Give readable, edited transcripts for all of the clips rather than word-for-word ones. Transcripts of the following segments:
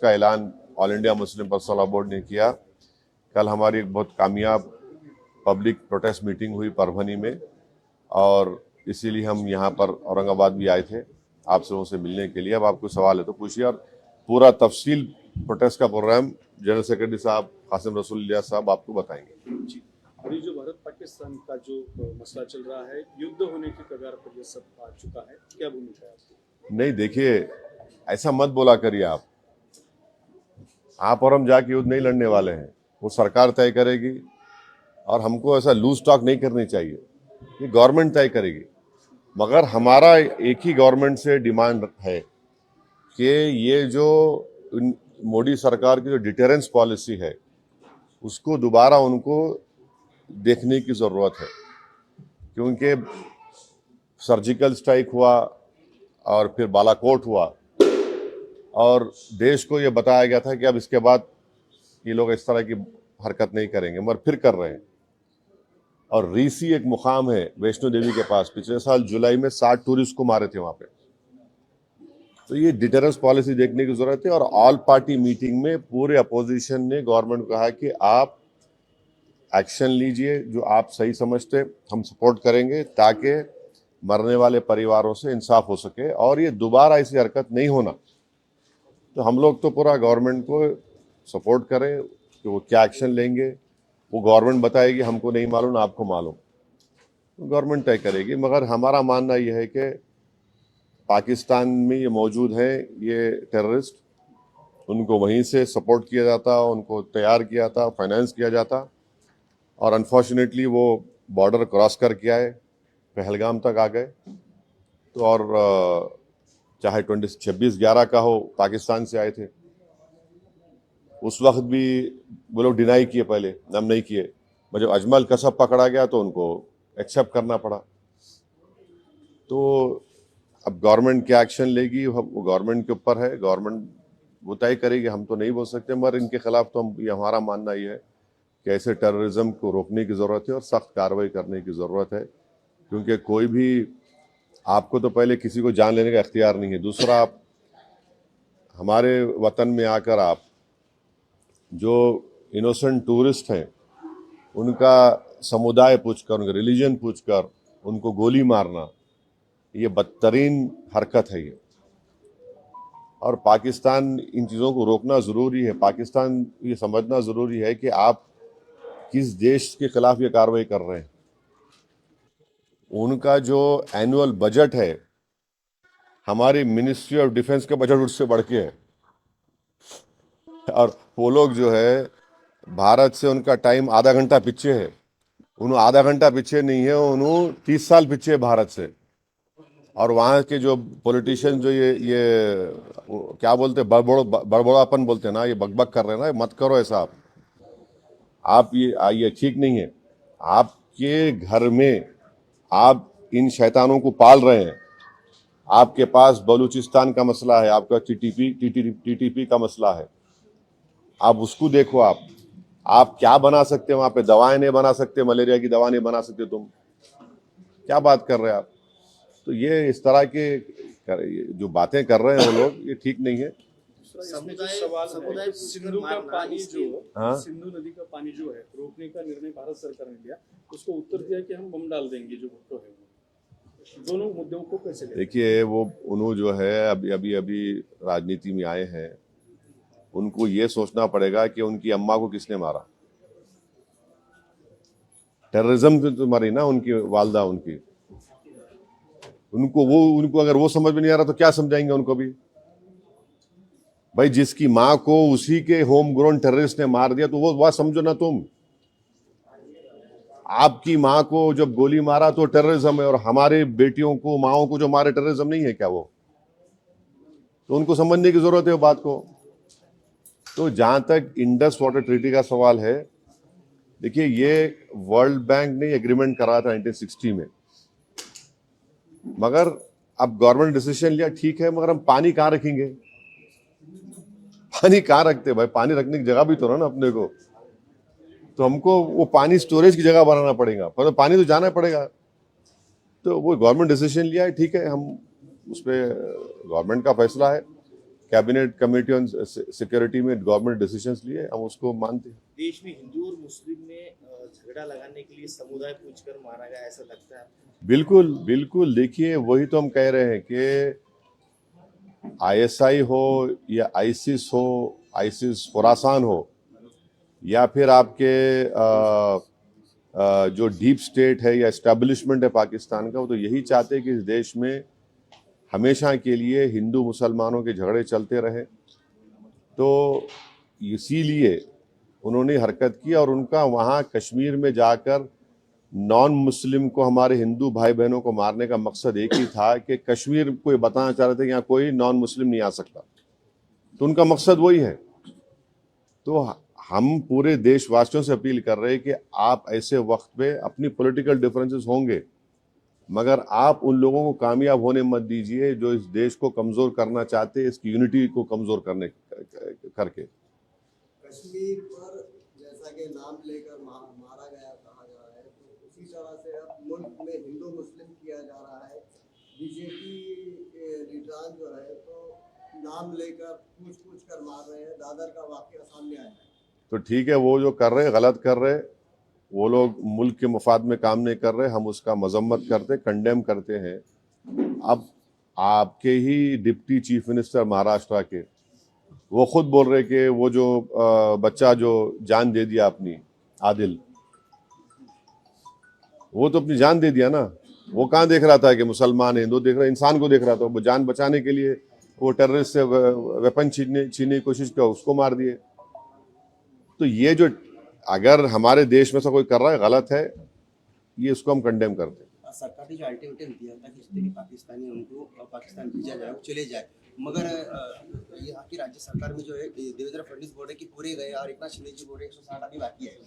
का ऐलान all India Muslim personal law board ने किया। कल हमारी एक बहुत कामयाब पब्लिक प्रोटेस्ट मीटिंग हुई परभनी में, और इसीलिए हम यहाँ पर औरंगाबाद भी आए थे आप सबों से मिलने के लिए। अब आपको सवाल है तो पूछिए, और पूरा तफसील प्रोटेस्ट का प्रोग्राम जनरल सेक्रेटरी साहब कासिम रसूलुल्लाह साहब आपको बताएंगे। जी, और ये जो भारत पाकिस्तान का जो मसला चल रहा है, युद्ध होने की कगार पर ये सब आ चुका है, क्या भूमिका है आपकी? नहीं, देखिए, ऐसा मत बोला करिए आप और हम जाके युद्ध नहीं लड़ने वाले हैं, वो सरकार तय करेगी, और हमको ऐसा लूज टॉक नहीं करनी चाहिए, ये गवर्नमेंट तय करेगी। मगर हमारा एक ही गवर्नमेंट से डिमांड है कि ये जो मोदी सरकार की जो डिटेरेंस पॉलिसी है उसको दोबारा उनको देखने की ज़रूरत है, क्योंकि सर्जिकल स्ट्राइक हुआ और फिर बालाकोट हुआ, और देश को ये बताया गया था कि अब इसके बाद ये लोग इस तरह की हरकत नहीं करेंगे, मगर फिर कर रहे हैं। और रीसी एक मुकाम है वैष्णो देवी के पास, पिछले साल जुलाई में 60 टूरिस्ट को मारे थे वहां पे। तो ये डिटेरेंस पॉलिसी देखने की जरूरत है। और ऑल पार्टी मीटिंग में पूरे अपोजिशन ने गवर्नमेंट को कहा कि आप एक्शन लीजिए, जो आप सही समझते हम सपोर्ट करेंगे, ताकि मरने वाले परिवारों से इंसाफ हो सके और ये दोबारा ऐसी हरकत नहीं होना। तो हम लोग तो पूरा गवर्नमेंट को सपोर्ट करें कि वो क्या एक्शन लेंगे, वो गवर्नमेंट बताएगी, हमको नहीं मालूम, आपको मालूम, तो गवर्नमेंट तय करेगी। मगर हमारा मानना यह है कि पाकिस्तान में ये मौजूद है, ये टेररिस्ट, उनको वहीं से सपोर्ट किया जाता, उनको तैयार किया था, फाइनेंस किया जाता, और अनफॉर्चुनेटली वो बॉर्डर क्रॉस करके आए, पहलगाम तक आ गए। तो और चाहे 26/11 का हो, पाकिस्तान से आए थे, उस वक्त भी वो लोग डिनाई किए, पहले हम नहीं किए, जब अजमल कसब पकड़ा गया तो उनको एक्सेप्ट करना पड़ा। तो अब गवर्नमेंट क्या एक्शन लेगी वो गवर्नमेंट के ऊपर है, गवर्नमेंट वो तय करेगी, हम तो नहीं बोल सकते। मगर इनके खिलाफ तो हम, ये हमारा मानना ये है कि ऐसे टेररिज्म को रोकने की ज़रूरत है और सख्त कार्रवाई करने की ज़रूरत है, क्योंकि कोई भी, आपको तो पहले किसी को जान लेने का इख्तियार नहीं है, दूसरा आप हमारे वतन में आकर आप जो इनोसेंट टूरिस्ट हैं उनका समुदाय पूछकर, उनका रिलीजन पूछकर उनको गोली मारना, ये बदतरीन हरकत है ये। और पाकिस्तान इन चीज़ों को रोकना ज़रूरी है। पाकिस्तान ये समझना ज़रूरी है कि आप किस देश के खिलाफ ये कार्रवाई कर रहे हैं। उनका जो एनुअल बजट है, हमारी मिनिस्ट्री ऑफ डिफेंस का बजट उससे बढ़ के है, और वो लोग जो है भारत से उनका टाइम आधा घंटा पीछे है। उन्होंने आधा घंटा पीछे नहीं है, उन्होंने 30 साल पीछे है भारत से। और वहाँ के जो पॉलिटिशियन जो ये क्या बोलते हैं, बड़बड़ापन बोलते हैं ना, ये बकबक कर रहे हैं ना, मत करो ऐसा। आप ये ठीक नहीं है। आपके घर में आप इन शैतानों को पाल रहे हैं। आपके पास बलूचिस्तान का मसला है, आपका टीटीपी का मसला है, आप उसको देखो। आप क्या बना सकते हैं वहां पे? दवाएं नहीं बना सकते, मलेरिया की दवा नहीं बना सकते, तुम क्या बात कर रहे हैं आप? तो ये इस तरह के जो बातें कर रहे हैं वो लोग, ये ठीक नहीं है। सवाल है, सिंधु का पानी जो, हाँ? सिंधु नदी का पानी जो है रोकने का निर्णय भारत सरकार ने लिया, उसको उत्तर दिया कि हम बम डाल देंगे जो भुट्टो है। दोनों मुद्दों को कैसे देखिए, वो उन्होंने जो है अभी राजनीति में आए हैं, उनको ये सोचना पड़ेगा कि उनकी अम्मा को किसने मारा। टेररिज्म तो मारी ना उनकी वालदा, उनको अगर वो समझ में नहीं आ रहा तो क्या समझाएंगे उनको भी? भाई, जिसकी माँ को उसी के होम ग्रोन टेररिस्ट ने मार दिया, तो वो बात समझो ना तुम। आपकी माँ को जब गोली मारा तो टेररिज्म है, और हमारे बेटियों को, माओं को जो मारे, टेररिज्म नहीं है क्या वो? तो उनको समझने की जरूरत है वो बात को। तो जहां तक इंडस वाटर ट्रीटी का सवाल है, देखिए, ये वर्ल्ड बैंक ने एग्रीमेंट करा था 1960 में, मगर अब गवर्नमेंट डिसीजन लिया, ठीक है, मगर हम पानी कहाँ रखेंगे? पानी कहाँ रखते भाई? पानी रखने की जगह भी तो ना अपने को। तो हमको वो पानी स्टोरेज की जगह बनाना पड़ेगा, पर पानी तो जाना पड़ेगा। तो वो गवर्नमेंट डिसीजन लिया है, ठीक है, हम उस पर, गवर्नमेंट का फैसला है कि कैबिनेट कमेटी ऑन सिक्योरिटी में गवर्नमेंट डिसीजंस लिए, हम उसको मानते हैं। देश में हिंदू और मुस्लिम में झगड़ा लगाने के लिए समुदाय पूछकर मारा गया, ऐसा लगता है? बिल्कुल बिल्कुल, देखिए वही तो हम कह रहे हैं कि आईएसआई हो या आईसिस हो, आईसिस खुरासान हो, या फिर आपके जो डीप स्टेट है या एस्टेब्लिशमेंट है पाकिस्तान का, वो तो यही चाहते हैं कि इस देश में हमेशा के लिए हिंदू मुसलमानों के झगड़े चलते रहे। तो इसीलिए उन्होंने हरकत की, और उनका वहाँ कश्मीर में जाकर नॉन मुस्लिम को, हमारे हिंदू भाई बहनों को मारने का मकसद एक ही था कि कश्मीर को ये बताना चाह रहे थे कि यहाँ कोई नॉन मुस्लिम नहीं आ सकता। तो उनका मकसद वही है। तो हम पूरे देशवासियों से अपील कर रहे हैं कि आप ऐसे वक्त पे, अपनी पॉलिटिकल डिफरेंसेस होंगे, मगर आप उन लोगों को कामयाब होने मत दीजिए जो इस देश को कमजोर करना चाहते हैं, इसकी यूनिटी को कमजोर करने करके। कश्मीर पर जैसा कि नाम लेकर मारा गया कहा जा रहा है, तो उसी तरह से अब मुल्क में हिंदू मुस्लिम किया जा रहा है। बीजेपी लीडरान जो है तो नाम लेकर पूछ कर मार रहे हैं। दादर का वाकया सामने आया है। तो ठीक है, वो जो कर रहे गलत कर रहे, वो लोग मुल्क के मफाद में काम नहीं कर रहे, हम उसका मजम्मत करते, कंडेम करते हैं। अब आपके ही डिप्टी चीफ मिनिस्टर महाराष्ट्र के, वो खुद बोल रहे कि वो जो बच्चा जो जान दे दिया अपनी, आदिल, वो तो अपनी जान दे दिया ना। वो कहाँ देख रहा था कि मुसलमान हिंदू देख रहा, इंसान को देख रहा था। वो जान बचाने के लिए वो टेररिस्ट से वेपन छीनने की कोशिश किया, उसको मार दिए। तो ये जो अगर हमारे देश में से कोई कर रहा है गलत है, ये इसको हम कंडेम करते हैं। सरकार ने जो अल्टीमेटम दिया था कि पाकिस्तानी उनको पाकिस्तान भेजा जाए, वो चले जाए, मगर यहाँ की राज्य सरकार में जो है देवेंद्र फडणवीस बोल रहे कि पूरे गए, और इतना शिंदे जी बोल रहे 160 अभी बाकी है।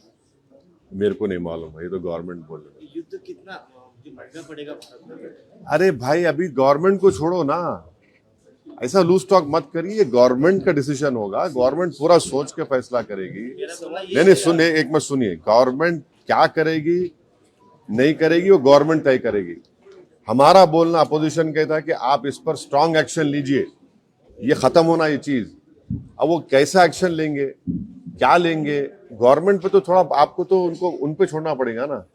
मेरे को नहीं मालूम है, ये तो गवर्नमेंट बोल रही है। युद्ध कितना बढ़ना पड़ेगा भारत में? अरे भाई, अभी गवर्नमेंट को छोड़ो ना, ऐसा लूज टॉक मत करिए। गवर्नमेंट का डिसीजन होगा, गवर्नमेंट पूरा सोच के फैसला करेगी। नहीं सुनिए, एक मत सुनिए, गवर्नमेंट क्या करेगी नहीं करेगी वो गवर्नमेंट तय करेगी। हमारा बोलना, अपोजिशन कहता है कि आप इस पर स्ट्रांग एक्शन लीजिए, ये खत्म होना ये चीज। अब वो कैसा एक्शन लेंगे, क्या लेंगे, गवर्नमेंट पे तो थोड़ा आपको तो उन पे छोड़ना पड़ेगा ना।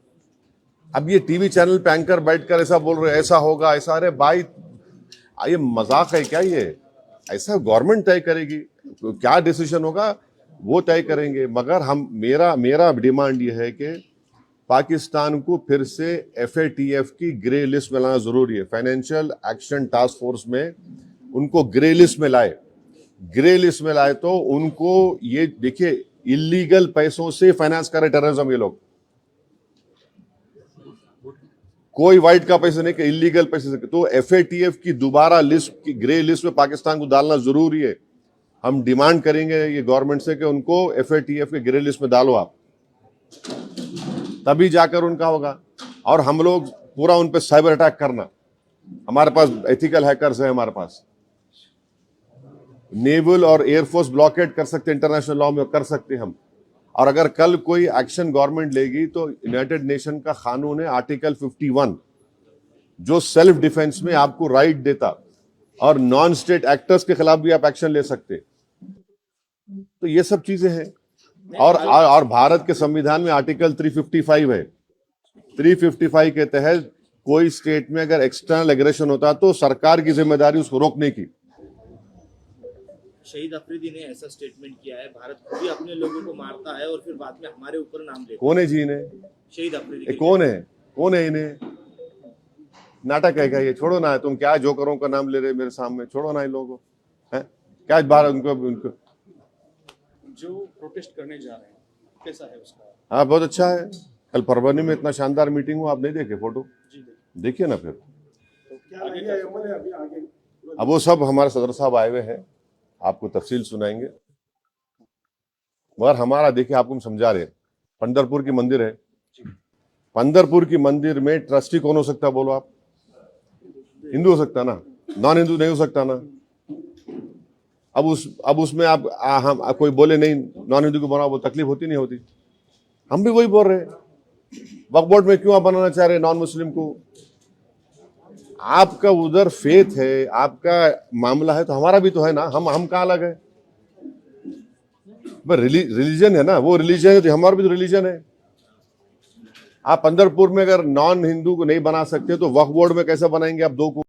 अब ये टीवी चैनल पे एंकर बैठकर ऐसा बोल रहे ऐसा होगा ऐसा, अरे भाई ये मजाक है क्या? ये ऐसा गवर्नमेंट तय करेगी, क्या डिसीजन होगा वो तय करेंगे। मगर हम मेरा डिमांड ये है कि पाकिस्तान को फिर से FATF की ग्रे लिस्ट में लाना जरूरी है। फाइनेंशियल एक्शन टास्क फोर्स में उनको ग्रे लिस्ट में लाए। ग्रे लिस्ट में लाए तो उनको, ये देखिए, इलीगल पैसों से फाइनेंस करे टेररिज्म ये लोग। कोई वाइट का पैसे नहीं, कि इलीगल पैसे से। तो FATF की दोबारा लिस्ट की ग्रे लिस्ट में पाकिस्तान को डालना जरूरी है। हम डिमांड करेंगे ये गवर्नमेंट से कि उनको FATF के ग्रे लिस्ट में डालो आप, तभी जाकर उनका होगा। और हम लोग पूरा उन पे साइबर अटैक करना, हमारे पास एथिकल हैकर्स है, हमारे पास नेवल और एयरफोर्स ब्लॉकेट कर सकते, इंटरनेशनल लॉ में कर सकते हम। और अगर कल कोई एक्शन गवर्नमेंट लेगी तो यूनाइटेड नेशन का कानून है आर्टिकल 51, जो सेल्फ डिफेंस में आपको राइट देता, और नॉन स्टेट एक्टर्स के खिलाफ भी आप एक्शन ले सकते। तो ये सब चीजें हैं। और भारत के संविधान में आर्टिकल 355 है। 355 के तहत कोई स्टेट में अगर एक्सटर्नल एग्रेशन होता तो सरकार की जिम्मेदारी उसको रोकने की। शहीद अफरीदी ने ऐसा स्टेटमेंट किया है, भारत खुद ही अपने लोगों को मारता है और फिर बाद में हमारे ऊपर नाम लेता है। कौन है जी इन्हें? शहीद अफरीदी कौन है इन्हें? नाटक है क्या ये? छोड़ो ना, तुम क्या जोकरों का नाम ले रहे मेरे सामने? छोड़ो ना इन लोगों को, है क्या बार उनको जो प्रोटेस्ट करने जा रहे हैं कैसा है उसका? हाँ, बहुत अच्छा है। कल परभनी में इतना शानदार मीटिंग हुआ, आप नहीं देखे फोटो? देखिए ना फिर। तो क्या आगे? अब वो सब हमारे सदर साहब आए हुए हैं, आपको तफसील सुनाएंगे। मगर हमारा देखिए, आपको हम समझा रहे हैं, पंढरपुर की मंदिर है, पंढरपुर की मंदिर में ट्रस्टी कौन हो सकता? बोलो आप। हिंदू हो सकता ना, नॉन हिंदू नहीं हो सकता ना। अब उसमें आप हम कोई बोले नहीं नॉन हिंदू को बनाओ, वो तकलीफ होती नहीं होती? हम भी वही बोल रहे हैं। वक्फ बोर्ड में क्यों आप बनाना चाह रहे हैं नॉन मुस्लिम को? आपका उधर फेथ है, आपका मामला है, तो हमारा भी तो है ना। हम कहाँ अलग है? रिलीजन है ना, वो रिलीजन है तो हमारा भी तो रिलीजन है। आप पंढरपुर में अगर नॉन हिंदू को नहीं बना सकते तो वक्फ बोर्ड में कैसे बनाएंगे आप दो को?